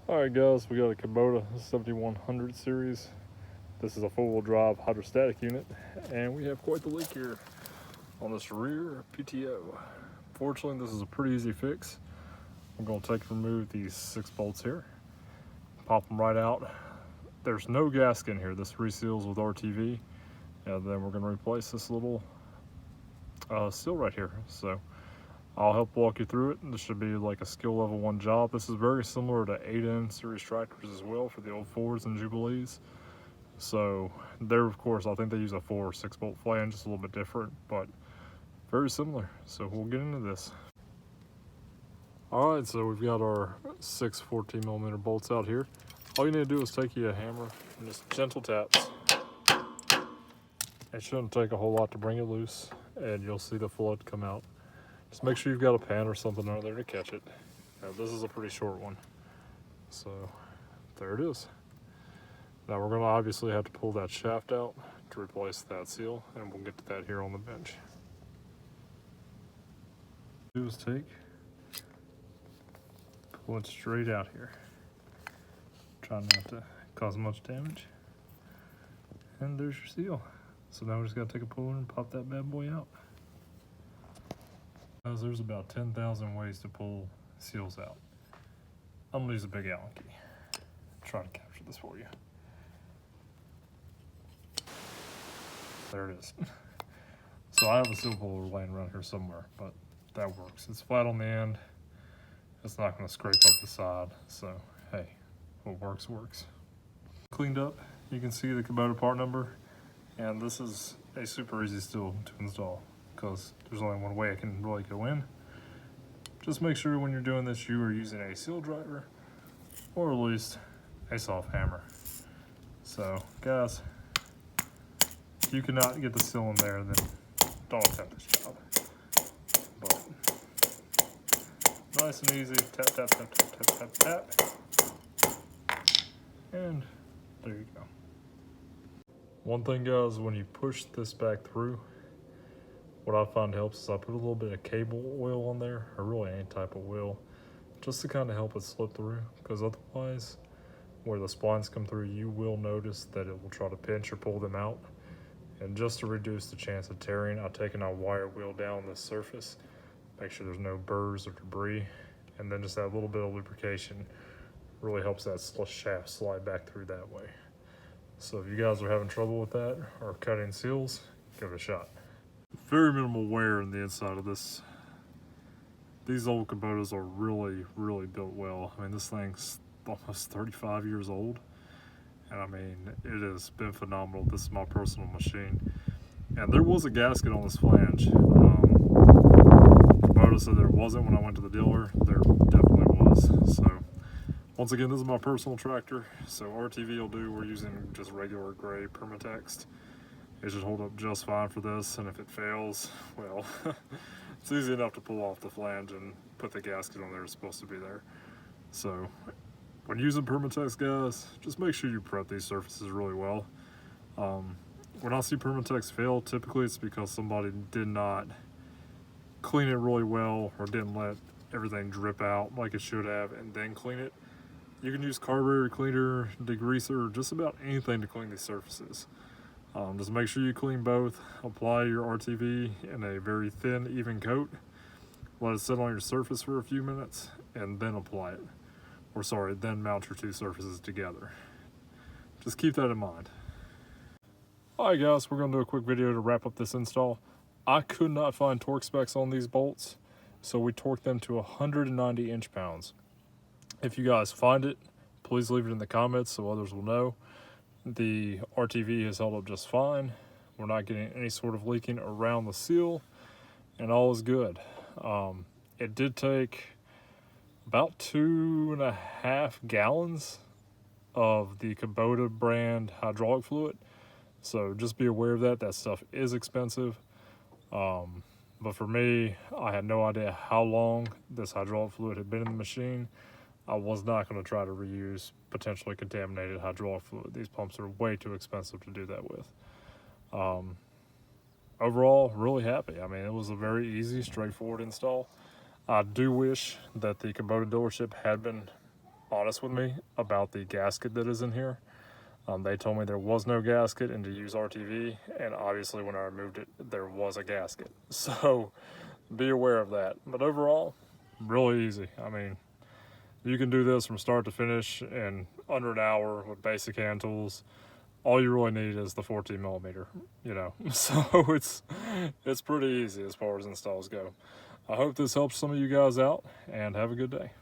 Alright guys, we got a Kubota 7100 series. This is a four-wheel drive hydrostatic unit, and we have quite the leak here on this rear PTO. Fortunately, this is a pretty easy fix. I'm going to remove these 6 bolts here, pop them right out. There's no gasket in here. This reseals with RTV, and then we're going to replace this little seal right here. So I'll help walk you through it. This should be like a skill level 1 job. This is very similar to 8N series tractors as well for the old Fords and Jubilees. So there, of course, I think they use a 4 or 6 bolt flange, just a little bit different, but very similar. So we'll get into this. All right, so we've got our 6 14mm bolts out here. All you need to do is take you a hammer and just gentle taps. It shouldn't take a whole lot to bring it loose, and you'll see the flood come out. Just make sure you've got a pan or something under there to catch it. Now, this is a pretty short one. So there it is. Now we're gonna obviously have to pull that shaft out to replace that seal, and we'll get to that here on the bench. Do is pull it straight out here. Try not to cause much damage. And there's your seal. So now we just gotta take a puller and pop that bad boy out. Guys, there's about 10,000 ways to pull seals out. I'm gonna use a big Allen key. Try to capture this for you. There it is. So I have a seal puller laying around here somewhere, but that works. It's flat on the end. It's not gonna scrape up the side. So, hey, what works, works. Cleaned up, you can see the Kubota part number, and this is a super easy seal to install because there's only one way it can really go in. Just make sure when you're doing this, you are using a seal driver or at least a soft hammer. So, guys, if you cannot get the seal in there, then don't attempt this job. But nice and easy, tap, tap, tap, tap, tap, tap, tap. And there you go. One thing, guys, when you push this back through, what I find helps is I put a little bit of cable oil on there, or really any type of oil, just to kind of help it slip through, because otherwise, where the splines come through, you will notice that it will try to pinch or pull them out. And just to reduce the chance of tearing, I've taken a wire wheel down the surface, make sure there's no burrs or debris, and then just that little bit of lubrication really helps that shaft slide back through that way. So if you guys are having trouble with that or cutting seals, give it a shot. Very minimal wear in the inside of this. These old Kubotas are really, really built well. I mean, this thing's almost 35 years old. And I mean, it has been phenomenal. This is my personal machine. And there was a gasket on this flange. Kubota said there wasn't when I went to the dealer. There definitely was. So once again, this is my personal tractor. So RTV will do. We're using just regular gray Permatext. It should hold up just fine for this. And if it fails, well, it's easy enough to pull off the flange and put the gasket on there. It's supposed to be there. So when using Permatext, guys, just make sure you prep these surfaces really well. When I see Permatext fail, typically it's because somebody did not clean it really well or didn't let everything drip out like it should have and then clean it. You can use carburetor cleaner, degreaser, just about anything to clean these surfaces. Just make sure you clean both. Apply your RTV in a very thin, even coat. Let it sit on your surface for a few minutes and then apply it. Or sorry, then mount your 2 surfaces together. Just keep that in mind. Alright guys, we're going to do a quick video to wrap up this install. I could not find torque specs on these bolts, so we torqued them to 190 inch-pounds. If you guys find it, please leave it in the comments so others will know. The RTV has held up just fine. We're not getting any sort of leaking around the seal, and all is good. It did take about 2.5 gallons of the Kubota brand hydraulic fluid. So just be aware of that. That stuff is expensive. But for me, I had no idea how long this hydraulic fluid had been in the machine. I was not going to try to reuse potentially contaminated hydraulic fluid. These pumps are way too expensive to do that with. Overall, really happy. I mean, it was a very easy, straightforward install. I do wish that the Kubota dealership had been honest with me about the gasket that is in here. They told me there was no gasket and to use RTV, and obviously when I removed it, there was a gasket. So be aware of that. But overall, really easy. I mean, you can do this from start to finish in under an hour with basic hand tools. All you really need is the 14 millimeter, you know. So it's pretty easy as far as installs go. I hope this helps some of you guys out, and have a good day.